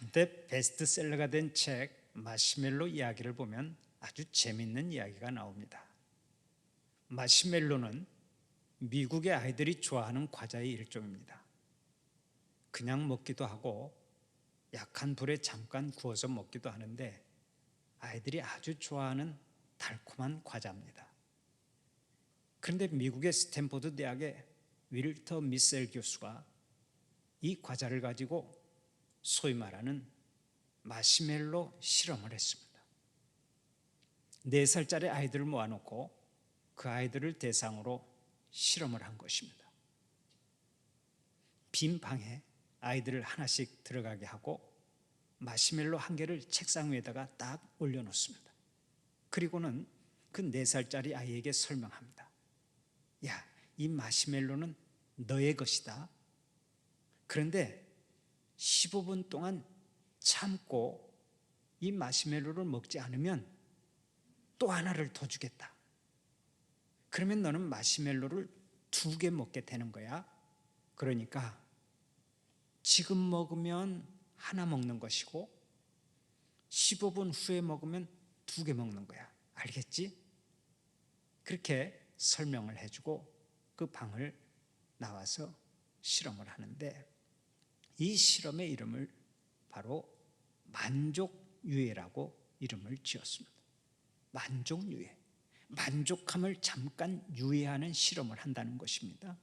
한때 베스트셀러가 된 책 마시멜로 이야기를 보면 아주 재밌는 이야기가 나옵니다. 마시멜로는 미국의 아이들이 좋아하는 과자의 일종입니다. 그냥 먹기도 하고 약한 불에 잠깐 구워서 먹기도 하는데 아이들이 아주 좋아하는 달콤한 과자입니다. 그런데 미국의 스탠포드 대학의 윌터 미셀 교수가 이 과자를 가지고 소위 말하는 마시멜로 실험을 했습니다. 4살짜리 아이들을 모아놓고 그 아이들을 대상으로 실험을 한 것입니다. 빈 방에 아이들을 하나씩 들어가게 하고 마시멜로 한 개를 책상 위에다가 딱 올려놓습니다. 그리고는 그 4살짜리 아이에게 설명합니다. 야, 이 마시멜로는 너의 것이다. 그런데 15분 동안 참고 이 마시멜로를 먹지 않으면 또 하나를 더 주겠다. 그러면 너는 마시멜로를 2개 먹게 되는 거야. 그러니까 지금 먹으면 하나 먹는 것이고 15분 후에 먹으면 2개 먹는 거야. 알겠지? 그렇게 설명을 해주고 그 방을 나와서 실험을 하는데 이 실험의 이름을 바로 만족유예라고 이름을 지었습니다. 만족유예, 만족함을 잠깐 유예하는 실험을 한다는 것입니다.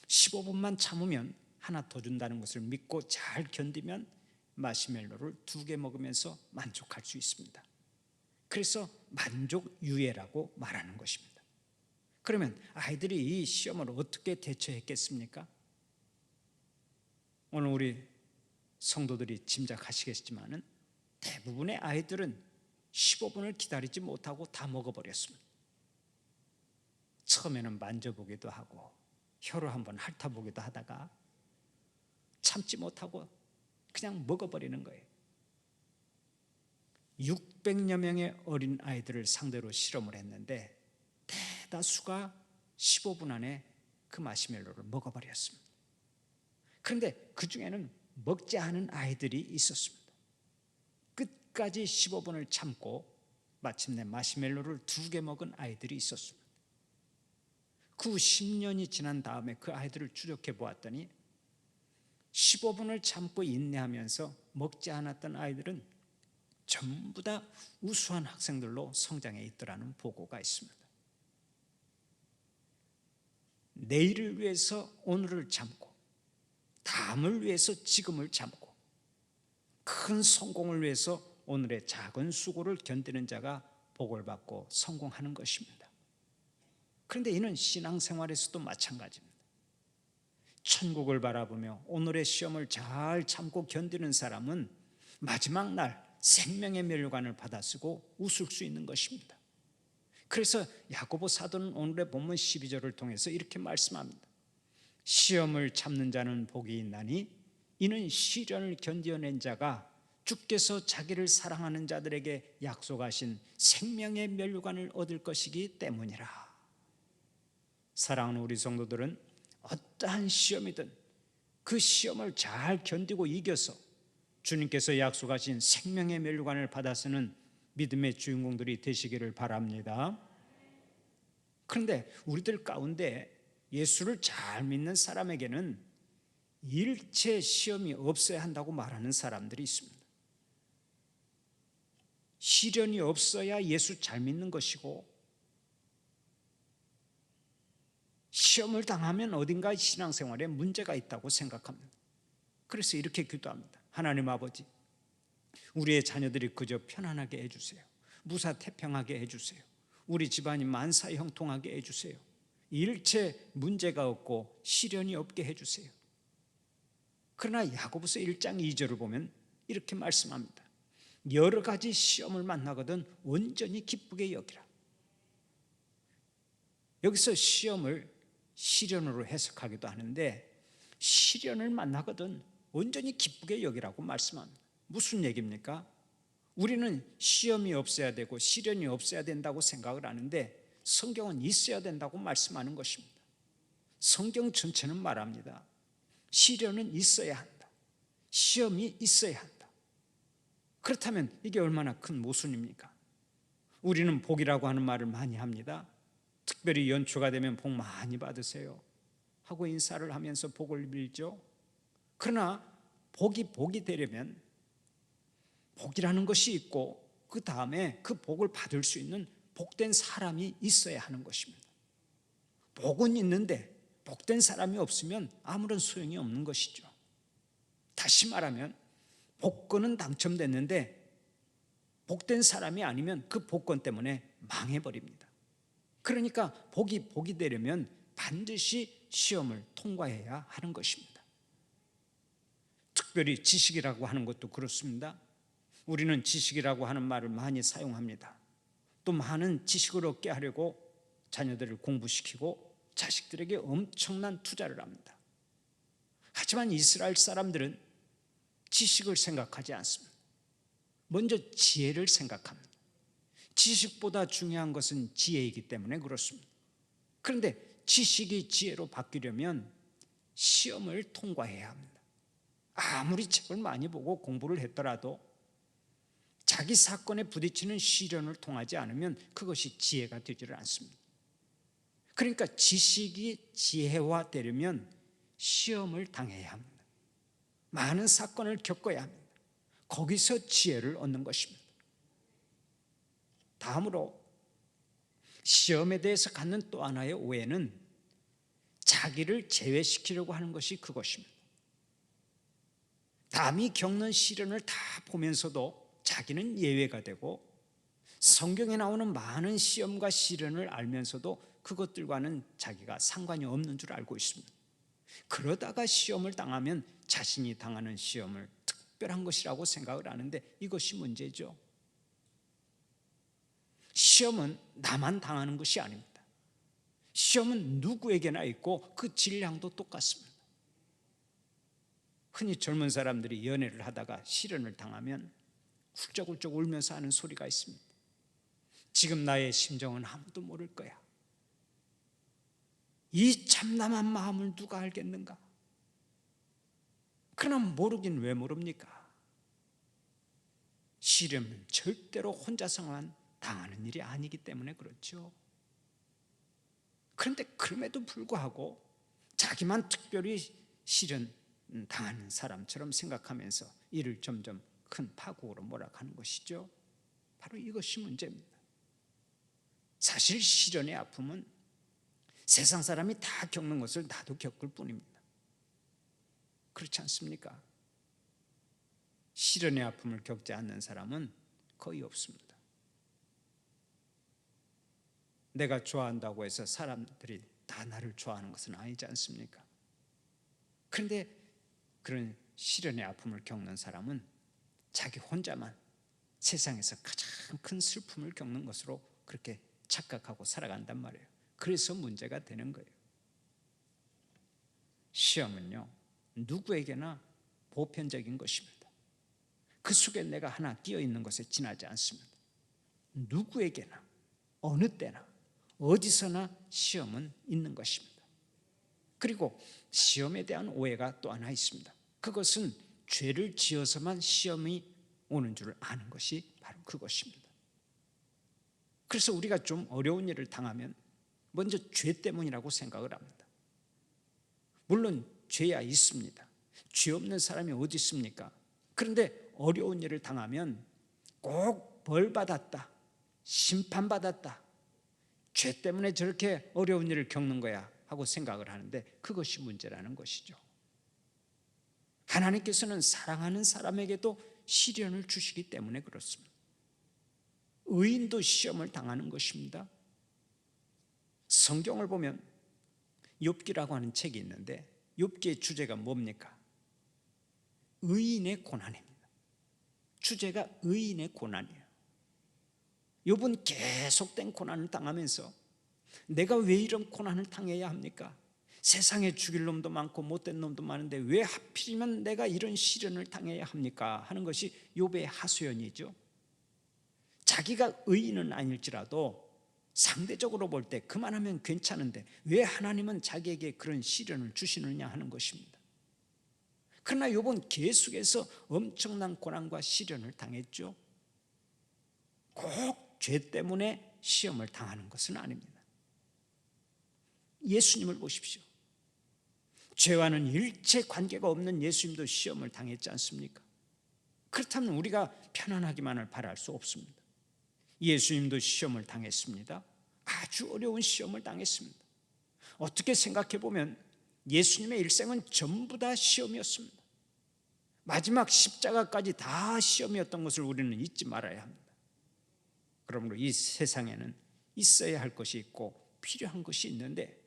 15분만 참으면 하나 더 준다는 것을 믿고 잘 견디면 마시멜로를 2개 먹으면서 만족할 수 있습니다. 그래서 만족유예라고 말하는 것입니다. 그러면 아이들이 이 시험을 어떻게 대처했겠습니까? 오늘 우리 성도들이 짐작하시겠지만 대부분의 아이들은 15분을 기다리지 못하고 다 먹어버렸습니다. 처음에는 만져보기도 하고 혀로 한번 핥아보기도 하다가 참지 못하고 그냥 먹어버리는 거예요. 600여 명의 어린 아이들을 상대로 실험을 했는데 대다수가 15분 안에 그 마시멜로를 먹어버렸습니다. 그런데 그 중에는 먹지 않은 아이들이 있었습니다. 끝까지 15분을 참고 마침내 마시멜로를 2개 먹은 아이들이 있었습니다. 그 10년이 지난 다음에 그 아이들을 추적해 보았더니 15분을 참고 인내하면서 먹지 않았던 아이들은 전부 다 우수한 학생들로 성장해 있더라는 보고가 있습니다. 내일을 위해서 오늘을 참고 다음을 위해서 지금을 참고 큰 성공을 위해서 오늘의 작은 수고를 견디는 자가 복을 받고 성공하는 것입니다. 그런데 이는 신앙생활에서도 마찬가지입니다. 천국을 바라보며 오늘의 시험을 잘 참고 견디는 사람은 마지막 날 생명의 멸류관을 받아쓰고 웃을 수 있는 것입니다. 그래서 야고보 사도는 오늘의 본문 12절을 통해서 이렇게 말씀합니다. 시험을 참는 자는 복이 있나니 이는 시련을 견뎌낸 자가 주께서 자기를 사랑하는 자들에게 약속하신 생명의 멸류관을 얻을 것이기 때문이라. 사랑하는 우리 성도들은 어떠한 시험이든 그 시험을 잘 견디고 이겨서 주님께서 약속하신 생명의 멸류관을 받아서는 믿음의 주인공들이 되시기를 바랍니다. 그런데 우리들 가운데 예수를 잘 믿는 사람에게는 일체 시험이 없어야 한다고 말하는 사람들이 있습니다. 시련이 없어야 예수 잘 믿는 것이고 시험을 당하면 어딘가 신앙생활에 문제가 있다고 생각합니다. 그래서 이렇게 기도합니다. 하나님 아버지, 우리의 자녀들이 그저 편안하게 해주세요. 무사태평하게 해주세요. 우리 집안이 만사형통하게 해주세요. 일체 문제가 없고 시련이 없게 해주세요. 그러나 야고보서 1장 2절을 보면 이렇게 말씀합니다. 여러 가지 시험을 만나거든 온전히 기쁘게 여기라. 여기서 시험을 시련으로 해석하기도 하는데 시련을 만나거든 온전히 기쁘게 여기라고 말씀합니다. 무슨 얘기입니까? 우리는 시험이 없어야 되고 시련이 없어야 된다고 생각을 하는데 성경은 있어야 된다고 말씀하는 것입니다. 성경 전체는 말합니다. 시련은 있어야 한다. 시험이 있어야 한다. 그렇다면 이게 얼마나 큰 모순입니까? 우리는 복이라고 하는 말을 많이 합니다. 특별히 연초가 되면 복 많이 받으세요 하고 인사를 하면서 복을 빌죠. 그러나 복이 되려면 복이라는 것이 있고 그 다음에 그 복을 받을 수 있는 복된 사람이 있어야 하는 것입니다. 복은 있는데 복된 사람이 없으면 아무런 소용이 없는 것이죠. 다시 말하면 복권은 당첨됐는데 복된 사람이 아니면 그 복권 때문에 망해버립니다. 그러니까 복이 되려면 반드시 시험을 통과해야 하는 것입니다. 특별히 지식이라고 하는 것도 그렇습니다. 우리는 지식이라고 하는 말을 많이 사용합니다. 또 많은 지식을 얻게 하려고 자녀들을 공부시키고 자식들에게 엄청난 투자를 합니다. 하지만 이스라엘 사람들은 지식을 생각하지 않습니다. 먼저 지혜를 생각합니다. 지식보다 중요한 것은 지혜이기 때문에 그렇습니다. 그런데 지식이 지혜로 바뀌려면 시험을 통과해야 합니다. 아무리 책을 많이 보고 공부를 했더라도 자기 사건에 부딪히는 시련을 통하지 않으면 그것이 지혜가 되지를 않습니다. 그러니까 지식이 지혜화되려면 시험을 당해야 합니다. 많은 사건을 겪어야 합니다. 거기서 지혜를 얻는 것입니다. 다음으로 시험에 대해서 갖는 또 하나의 오해는 자기를 제외시키려고 하는 것이 그것입니다. 남이 겪는 시련을 다 보면서도 자기는 예외가 되고 성경에 나오는 많은 시험과 시련을 알면서도 그것들과는 자기가 상관이 없는 줄 알고 있습니다. 그러다가 시험을 당하면 자신이 당하는 시험을 특별한 것이라고 생각을 하는데 이것이 문제죠. 시험은 나만 당하는 것이 아닙니다. 시험은 누구에게나 있고 그 질량도 똑같습니다. 흔히 젊은 사람들이 연애를 하다가 시련을 당하면 훌쩍훌쩍 울면서 하는 소리가 있습니다. 지금 나의 심정은 아무도 모를 거야. 이 참담한 마음을 누가 알겠는가? 그러나 모르긴 왜 모릅니까? 시련은 절대로 혼자서만 당하는 일이 아니기 때문에 그렇죠. 그런데 그럼에도 불구하고 자기만 특별히 시련 당하는 사람처럼 생각하면서 이를 점점 큰 파국으로 몰아가는 것이죠. 바로 이것이 문제입니다. 사실 시련의 아픔은 세상 사람이 다 겪는 것을 나도 겪을 뿐입니다. 그렇지 않습니까? 시련의 아픔을 겪지 않는 사람은 거의 없습니다. 내가 좋아한다고 해서 사람들이 다 나를 좋아하는 것은 아니지 않습니까? 그런데 그런 시련의 아픔을 겪는 사람은 자기 혼자만 세상에서 가장 큰 슬픔을 겪는 것으로 그렇게 착각하고 살아간단 말이에요. 그래서 문제가 되는 거예요. 시험은요, 누구에게나 보편적인 것입니다. 그 속에 내가 하나 끼어 있는 것에 지나지 않습니다. 누구에게나 어느 때나 어디서나 시험은 있는 것입니다. 그리고 시험에 대한 오해가 또 하나 있습니다. 그것은 죄를 지어서만 시험이 오는 줄 아는 것이 바로 그것입니다. 그래서 우리가 좀 어려운 일을 당하면 먼저 죄 때문이라고 생각을 합니다. 물론 죄야 있습니다. 죄 없는 사람이 어디 있습니까? 그런데 어려운 일을 당하면 꼭 벌받았다, 심판받았다, 죄 때문에 저렇게 어려운 일을 겪는 거야 하고 생각을 하는데 그것이 문제라는 것이죠. 하나님께서는 사랑하는 사람에게도 시련을 주시기 때문에 그렇습니다. 의인도 시험을 당하는 것입니다. 성경을 보면 욥기라고 하는 책이 있는데 욥기의 주제가 뭡니까? 의인의 고난입니다. 주제가 의인의 고난이에요. 욥은 계속된 고난을 당하면서 내가 왜 이런 고난을 당해야 합니까? 세상에 죽일 놈도 많고 못된 놈도 많은데 왜 하필이면 내가 이런 시련을 당해야 합니까? 하는 것이 욥의 하소연이죠. 자기가 의인은 아닐지라도 상대적으로 볼 때 그만하면 괜찮은데 왜 하나님은 자기에게 그런 시련을 주시느냐 하는 것입니다. 그러나 욥은 계속해서 엄청난 고난과 시련을 당했죠. 꼭 죄 때문에 시험을 당하는 것은 아닙니다. 예수님을 보십시오. 죄와는 일체 관계가 없는 예수님도 시험을 당했지 않습니까? 그렇다면 우리가 편안하기만을 바랄 수 없습니다. 예수님도 시험을 당했습니다. 아주 어려운 시험을 당했습니다. 어떻게 생각해 보면 예수님의 일생은 전부 다 시험이었습니다. 마지막 십자가까지 다 시험이었던 것을 우리는 잊지 말아야 합니다. 그러므로 이 세상에는 있어야 할 것이 있고 필요한 것이 있는데,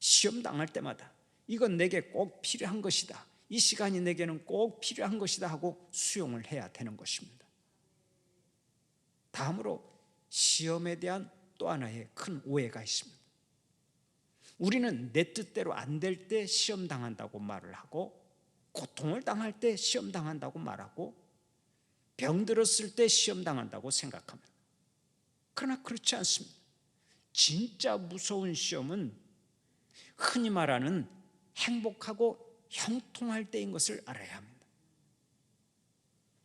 시험 당할 때마다 이건 내게 꼭 필요한 것이다, 이 시간이 내게는 꼭 필요한 것이다 하고 수용을 해야 되는 것입니다. 다음으로 시험에 대한 또 하나의 큰 오해가 있습니다. 우리는 내 뜻대로 안 될 때 시험 당한다고 말을 하고, 고통을 당할 때 시험 당한다고 말하고, 병들었을 때 시험 당한다고 생각합니다. 그러나 그렇지 않습니다. 진짜 무서운 시험은 흔히 말하는 행복하고 형통할 때인 것을 알아야 합니다.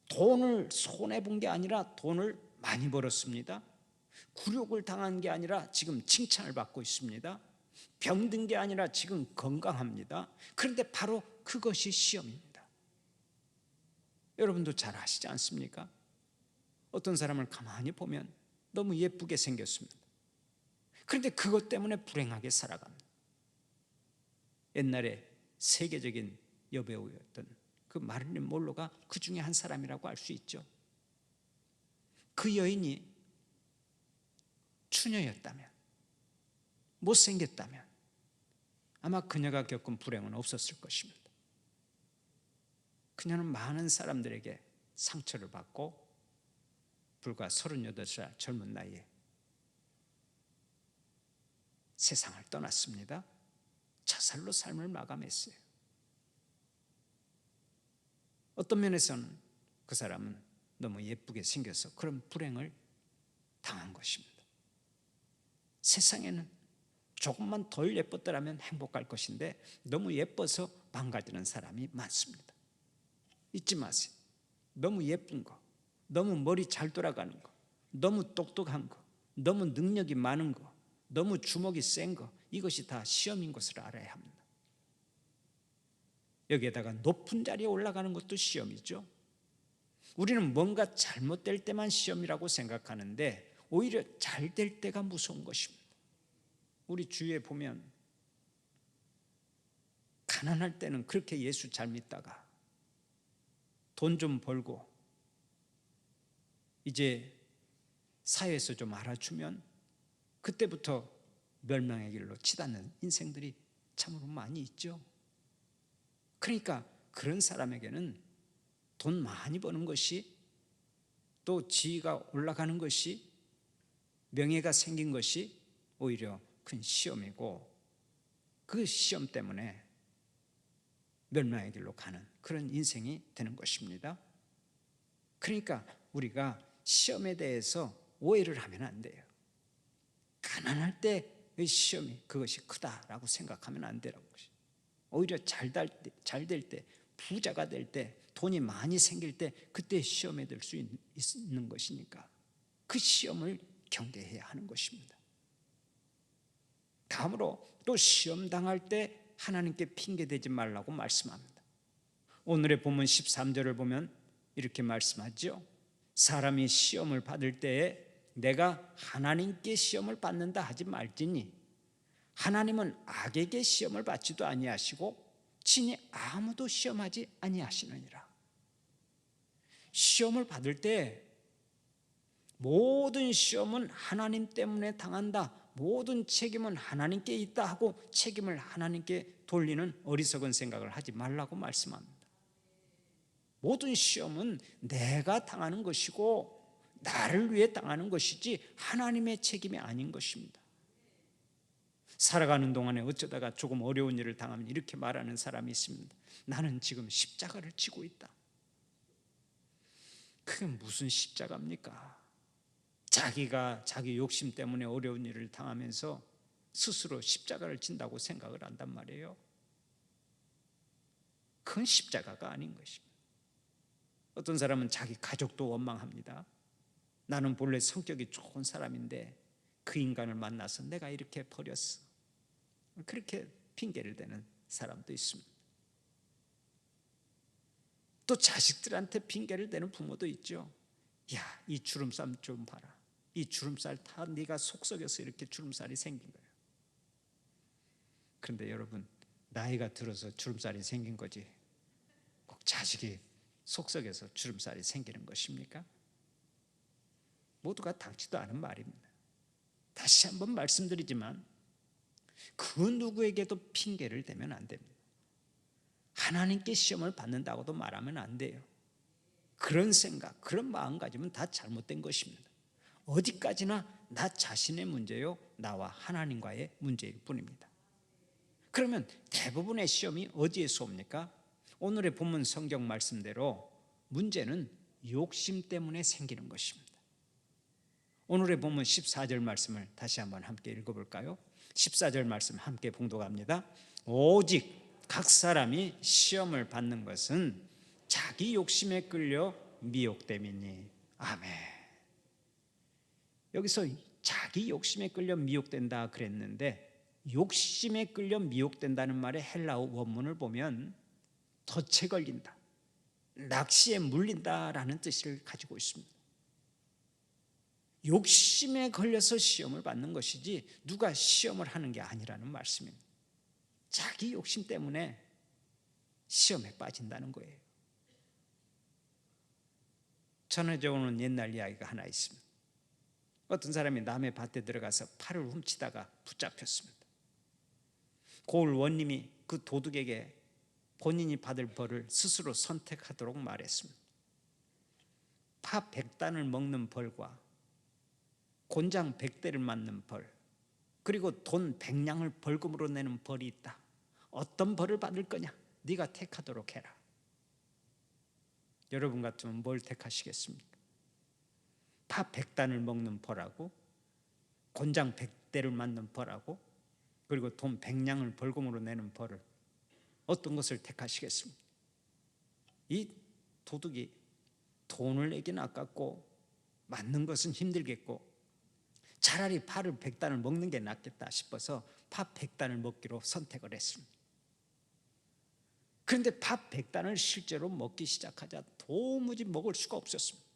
돈을 손해본 게 아니라 돈을 많이 벌었습니다. 굴욕을 당한 게 아니라 지금 칭찬을 받고 있습니다. 병든 게 아니라 지금 건강합니다. 그런데 바로 그것이 시험입니다. 여러분도 잘 아시지 않습니까? 어떤 사람을 가만히 보면 너무 예쁘게 생겼습니다. 그런데 그것 때문에 불행하게 살아갑니다. 옛날에 세계적인 여배우였던 그 마릴린 monroe가 그 중에 한 사람이라고 알 수 있죠. 그 여인이 추녀였다면, 못생겼다면 아마 그녀가 겪은 불행은 없었을 것입니다. 그녀는 많은 사람들에게 상처를 받고 불과 38살 젊은 나이에 세상을 떠났습니다. 자살로 삶을 마감했어요. 어떤 면에서는 그 사람은 너무 예쁘게 생겨서 그런 불행을 당한 것입니다. 세상에는 조금만 덜 예뻤더라면 행복할 것인데 너무 예뻐서 망가지는 사람이 많습니다. 잊지 마세요. 너무 예쁜 거, 너무 머리 잘 돌아가는 거, 너무 똑똑한 거, 너무 능력이 많은 거, 너무 주먹이 센 거, 이것이 다 시험인 것을 알아야 합니다. 여기에다가 높은 자리에 올라가는 것도 시험이죠. 우리는 뭔가 잘못될 때만 시험이라고 생각하는데 오히려 잘 될 때가 무서운 것입니다. 우리 주위에 보면 가난할 때는 그렇게 예수 잘 믿다가 돈 좀 벌고 이제 사회에서 좀 알아주면 그때부터 멸망의 길로 치닫는 인생들이 참으로 많이 있죠. 그러니까 그런 사람에게는 돈 많이 버는 것이, 또 지위가 올라가는 것이, 명예가 생긴 것이 오히려 큰 시험이고, 그 시험 때문에 멸망의 길로 가는 그런 인생이 되는 것입니다. 그러니까 우리가 시험에 대해서 오해를 하면 안 돼요. 가난할 때의 시험이 그것이 크다라고 생각하면 안 되라는 것이죠. 오히려 잘 될 때, 부자가 될 때, 돈이 많이 생길 때, 그때 시험에 들 수 있는 것이니까 그 시험을 경계해야 하는 것입니다. 다음으로 또 시험 당할 때 하나님께 핑계대지 말라고 말씀합니다. 오늘의 본문 13절을 보면 이렇게 말씀하죠. 사람이 시험을 받을 때에 내가 하나님께 시험을 받는다 하지 말지니 하나님은 악에게 시험을 받지도 아니하시고 친히 아무도 시험하지 아니하시느니라. 시험을 받을 때 모든 시험은 하나님 때문에 당한다, 모든 책임은 하나님께 있다 하고 책임을 하나님께 돌리는 어리석은 생각을 하지 말라고 말씀합니다. 모든 시험은 내가 당하는 것이고 나를 위해 당하는 것이지 하나님의 책임이 아닌 것입니다. 살아가는 동안에 어쩌다가 조금 어려운 일을 당하면 이렇게 말하는 사람이 있습니다. 나는 지금 십자가를 지고 있다. 그게 무슨 십자가입니까? 자기가 자기 욕심 때문에 어려운 일을 당하면서 스스로 십자가를 진다고 생각을 한단 말이에요. 그건 십자가가 아닌 것입니다. 어떤 사람은 자기 가족도 원망합니다. 나는 본래 성격이 좋은 사람인데 그 인간을 만나서 내가 이렇게 버렸어. 그렇게 핑계를 대는 사람도 있습니다. 또 자식들한테 핑계를 대는 부모도 있죠. 야, 이 주름살 좀 봐라. 이 주름살 다 네가 속썩여서 이렇게 주름살이 생긴 거예요. 그런데 여러분, 나이가 들어서 주름살이 생긴 거지 꼭 자식이 속썩여서 주름살이 생기는 것입니까? 모두가 닿지도 않은 말입니다. 다시 한번 말씀드리지만 그 누구에게도 핑계를 대면 안 됩니다. 하나님께 시험을 받는다고도 말하면 안 돼요. 그런 생각, 그런 마음가짐은 다 잘못된 것입니다. 어디까지나 나 자신의 문제요, 나와 하나님과의 문제일 뿐입니다. 그러면 대부분의 시험이 어디에서 옵니까? 오늘의 본문 성경 말씀대로 문제는 욕심 때문에 생기는 것입니다. 오늘의 본문 14절 말씀을 다시 한번 함께 읽어볼까요? 14절 말씀 함께 봉독합니다. 오직 각 사람이 시험을 받는 것은 자기 욕심에 끌려 미혹됨이니. 아멘. 여기서 자기 욕심에 끌려 미혹된다 그랬는데, 욕심에 끌려 미혹된다는 말의 헬라어 원문을 보면 덫에 걸린다, 낚시에 물린다라는 뜻을 가지고 있습니다. 욕심에 걸려서 시험을 받는 것이지 누가 시험을 하는 게 아니라는 말씀입니다. 자기 욕심 때문에 시험에 빠진다는 거예요. 전해져 오는 옛날 이야기가 하나 있습니다. 어떤 사람이 남의 밭에 들어가서 파를 훔치다가 붙잡혔습니다. 고을 원님이 그 도둑에게 본인이 받을 벌을 스스로 선택하도록 말했습니다. 파 100단을 먹는 벌과 곤장 100대를 맞는 벌, 그리고 돈 100냥을 벌금으로 내는 벌이 있다. 어떤 벌을 받을 거냐? 네가 택하도록 해라. 여러분 같으면 뭘 택하시겠습니까? 파 100단을 먹는 벌하고 곤장 100대를 맞는 벌하고 그리고 돈 100냥을 벌금으로 내는 벌을, 어떤 것을 택하시겠습니까? 이 도둑이 돈을 내기는 아깝고 맞는 것은 힘들겠고 차라리 파를 100단을 먹는 게 낫겠다 싶어서 파 100단을 먹기로 선택을 했습니다. 그런데 파 100단을 실제로 먹기 시작하자 도무지 먹을 수가 없었습니다.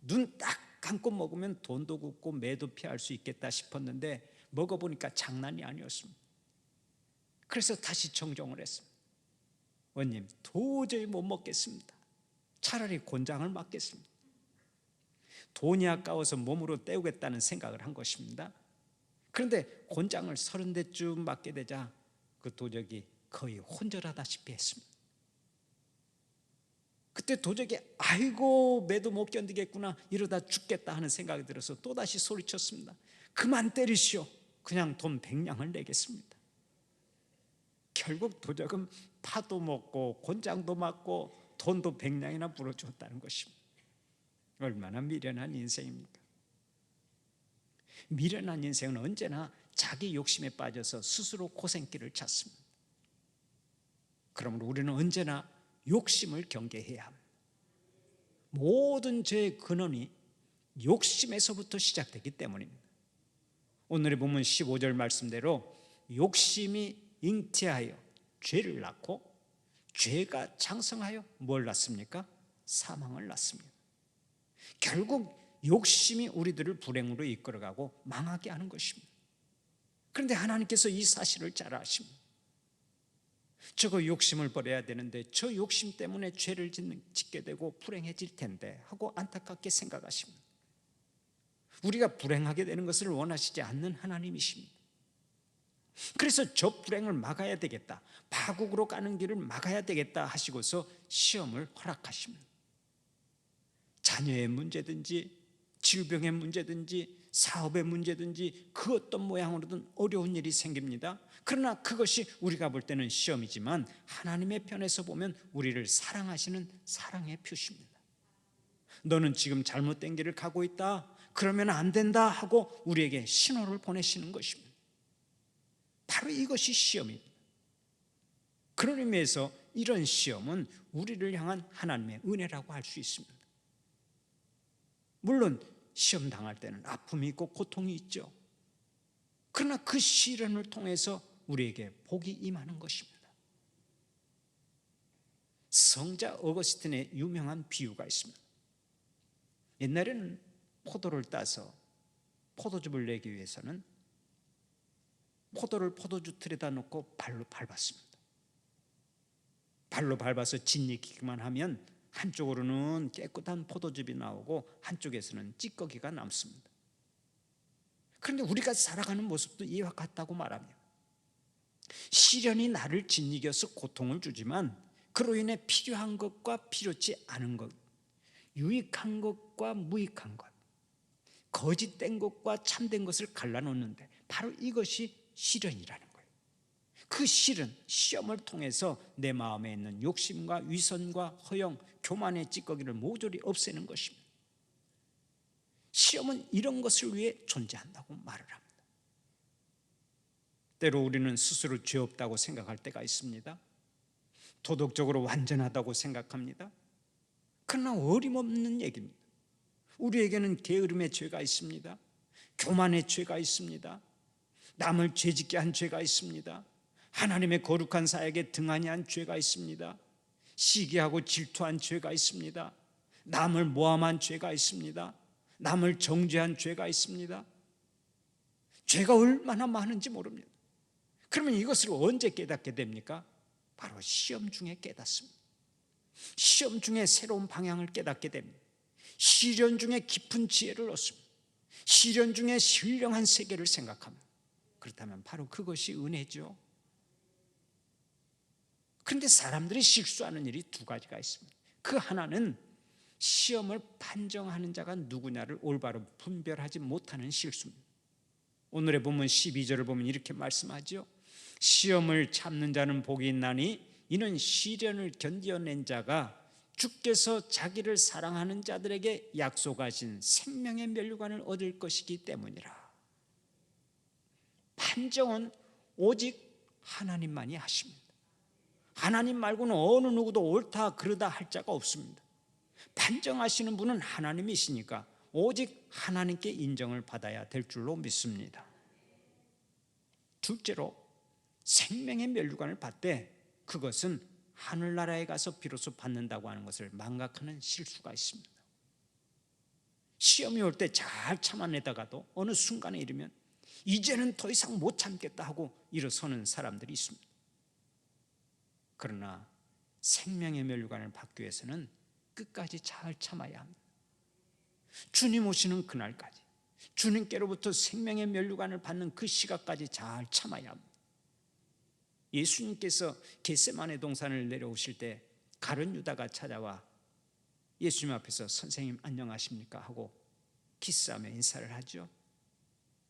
눈 딱 감고 먹으면 돈도 굳고 매도 피할 수 있겠다 싶었는데 먹어보니까 장난이 아니었습니다. 그래서 다시 정정을 했습니다. 원님, 도저히 못 먹겠습니다. 차라리 곤장을 맞겠습니다. 돈이 아까워서 몸으로 때우겠다는 생각을 한 것입니다. 그런데 곤장을 30대쯤 맞게 되자 그 도적이 거의 혼절하다시피 했습니다. 그때 도적이 아이고 매도 못 견디겠구나, 이러다 죽겠다 하는 생각이 들어서 또다시 소리쳤습니다. 그만 때리시오. 그냥 돈 100냥을 내겠습니다. 결국 도적은 파도 먹고 곤장도 맞고 돈도 100냥이나 물어주었다는 것입니다. 얼마나 미련한 인생입니까? 미련한 인생은 언제나 자기 욕심에 빠져서 스스로 고생길을 찾습니다. 그러므로 우리는 언제나 욕심을 경계해야 합니다. 모든 죄의 근원이 욕심에서부터 시작되기 때문입니다. 오늘의 본문 15절 말씀대로 욕심이 잉태하여 죄를 낳고 죄가 장성하여 뭘 낳습니까? 사망을 낳습니다. 결국 욕심이 우리들을 불행으로 이끌어가고 망하게 하는 것입니다. 그런데 하나님께서 이 사실을 잘 아십니다. 저거 욕심을 버려야 되는데 저 욕심 때문에 죄를 짓게 되고 불행해질 텐데 하고 안타깝게 생각하십니다. 우리가 불행하게 되는 것을 원하시지 않는 하나님이십니다. 그래서 저 불행을 막아야 되겠다, 파국으로 가는 길을 막아야 되겠다 하시고서 시험을 허락하십니다. 자녀의 문제든지 질병의 문제든지 사업의 문제든지 그 어떤 모양으로든 어려운 일이 생깁니다. 그러나 그것이 우리가 볼 때는 시험이지만 하나님의 편에서 보면 우리를 사랑하시는 사랑의 표시입니다. 너는 지금 잘못된 길을 가고 있다, 그러면 안 된다 하고 우리에게 신호를 보내시는 것입니다. 바로 이것이 시험입니다. 그런 의미에서 이런 시험은 우리를 향한 하나님의 은혜라고 할 수 있습니다. 물론 시험 당할 때는 아픔이 있고 고통이 있죠. 그러나 그 시련을 통해서 우리에게 복이 임하는 것입니다. 성자 어거스틴의 유명한 비유가 있습니다. 옛날에는 포도를 따서 포도즙을 내기 위해서는 포도를 포도주 틀에다 놓고 발로 밟았습니다. 발로 밟아서 짓이기만 하면 한쪽으로는 깨끗한 포도즙이 나오고 한쪽에서는 찌꺼기가 남습니다. 그런데 우리가 살아가는 모습도 이와 같다고 말합니다. 시련이 나를 짓이겨서 고통을 주지만 그로 인해 필요한 것과 필요치 않은 것, 유익한 것과 무익한 것, 거짓된 것과 참된 것을 갈라놓는데 바로 이것이 시련이라는 거예요. 그 시험을 통해서 내 마음에 있는 욕심과 위선과 허영, 교만의 찌꺼기를 모조리 없애는 것입니다. 시험은 이런 것을 위해 존재한다고 말을 합니다. 때로 우리는 스스로 죄 없다고 생각할 때가 있습니다. 도덕적으로 완전하다고 생각합니다. 그러나 어림없는 얘기입니다. 우리에게는 게으름의 죄가 있습니다. 교만의 죄가 있습니다. 남을 죄짓게 한 죄가 있습니다. 하나님의 거룩한 사역에 등한히 한 죄가 있습니다. 시기하고 질투한 죄가 있습니다. 남을 모함한 죄가 있습니다. 남을 정죄한 죄가 있습니다. 죄가 얼마나 많은지 모릅니다. 그러면 이것을 언제 깨닫게 됩니까? 바로 시험 중에 깨닫습니다. 시험 중에 새로운 방향을 깨닫게 됩니다. 시련 중에 깊은 지혜를 얻습니다. 시련 중에 신령한 세계를 생각합니다. 그렇다면 바로 그것이 은혜죠. 그런데 사람들이 실수하는 일이 두 가지가 있습니다. 그 하나는 시험을 판정하는 자가 누구냐를 올바로 분별하지 못하는 실수입니다. 오늘의 본문 12절을 보면 이렇게 말씀하죠. 시험을 참는 자는 복이 있나니 이는 시련을 견뎌낸 자가 주께서 자기를 사랑하는 자들에게 약속하신 생명의 면류관을 얻을 것이기 때문이라. 판정은 오직 하나님만이 하십니다. 하나님 말고는 어느 누구도 옳다 그르다 할 자가 없습니다. 판정하시는 분은 하나님이시니까 오직 하나님께 인정을 받아야 될 줄로 믿습니다. 둘째로 생명의 면류관을 받되 그것은 하늘나라에 가서 비로소 받는다고 하는 것을 망각하는 실수가 있습니다. 시험이 올 때 잘 참아내다가도 어느 순간에 이르면 이제는 더 이상 못 참겠다 하고 일어서는 사람들이 있습니다. 그러나 생명의 면류관을 받기 위해서는 끝까지 잘 참아야 합니다. 주님 오시는 그날까지, 주님께로부터 생명의 면류관을 받는 그 시각까지 잘 참아야 합니다. 예수님께서 겟세마네 동산을 내려오실 때 가룟 유다가 찾아와 예수님 앞에서 선생님 안녕하십니까 하고 키스하며 인사를 하죠.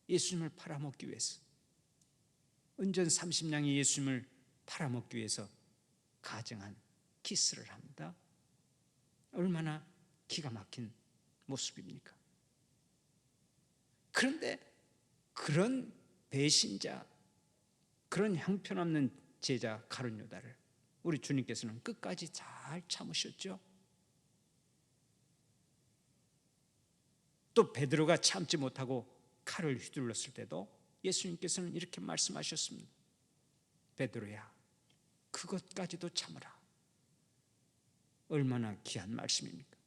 예수님을 팔아먹기 위해서, 은전 30냥이 예수님을 팔아먹기 위해서 가증한 키스를 합니다. 얼마나 기가 막힌 모습입니까? 그런데 그런 배신자, 그런 형편없는 제자 가룟 유다를 우리 주님께서는 끝까지 잘 참으셨죠. 또 베드로가 참지 못하고 칼을 휘둘렀을 때도 예수님께서는 이렇게 말씀하셨습니다. 베드로야, 그것까지도 참으라. 얼마나 귀한 말씀입니까?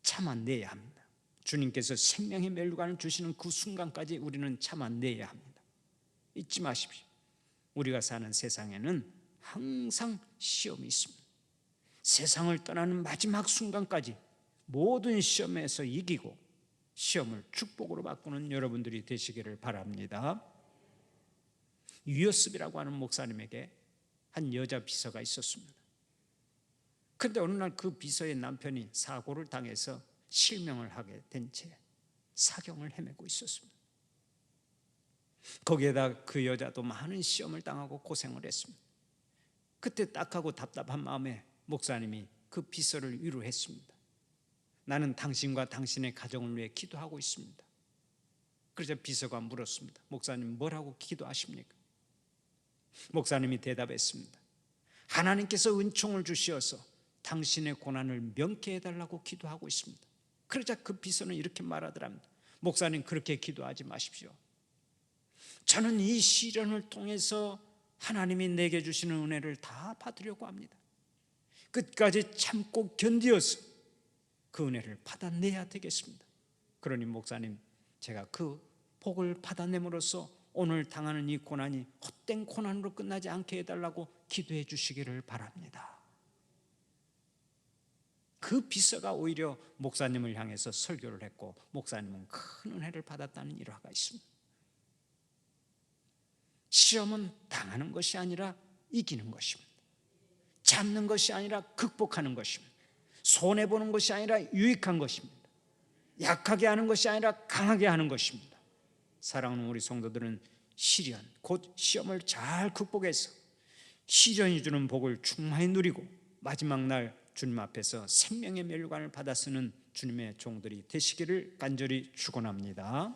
참아내야 합니다. 주님께서 생명의 면류관을 주시는 그 순간까지 우리는 참아내야 합니다. 잊지 마십시오. 우리가 사는 세상에는 항상 시험이 있습니다. 세상을 떠나는 마지막 순간까지 모든 시험에서 이기고 시험을 축복으로 바꾸는 여러분들이 되시기를 바랍니다. 유여습이라고 하는 목사님에게 한 여자 비서가 있었습니다. 그런데 어느 날 그 비서의 남편이 사고를 당해서 실명을 하게 된 채 사경을 헤매고 있었습니다. 거기에다 그 여자도 많은 시험을 당하고 고생을 했습니다. 그때 딱하고 답답한 마음에 목사님이 그 비서를 위로했습니다. 나는 당신과 당신의 가정을 위해 기도하고 있습니다. 그래서 비서가 물었습니다. 목사님, 뭐라고 기도하십니까? 목사님이 대답했습니다. 하나님께서 은총을 주시어서 당신의 고난을 명쾌해 달라고 기도하고 있습니다. 그러자 그 비서는 이렇게 말하더랍니다. 목사님, 그렇게 기도하지 마십시오. 저는 이 시련을 통해서 하나님이 내게 주시는 은혜를 다 받으려고 합니다. 끝까지 참고 견디어서 그 은혜를 받아내야 되겠습니다. 그러니 목사님, 제가 그 복을 받아냄으로써 오늘 당하는 이 고난이 헛된 고난으로 끝나지 않게 해달라고 기도해 주시기를 바랍니다. 그 비서가 오히려 목사님을 향해서 설교를 했고 목사님은 큰 은혜를 받았다는 일화가 있습니다. 시험은 당하는 것이 아니라 이기는 것입니다. 잡는 것이 아니라 극복하는 것입니다. 손해보는 것이 아니라 유익한 것입니다. 약하게 하는 것이 아니라 강하게 하는 것입니다. 사랑하는 우리 성도들은 시련, 곧 시험을 잘 극복해서 시련이 주는 복을 충만히 누리고 마지막 날 주님 앞에서 생명의 멸관을 받아 쓰는 주님의 종들이 되시기를 간절히 축원합니다.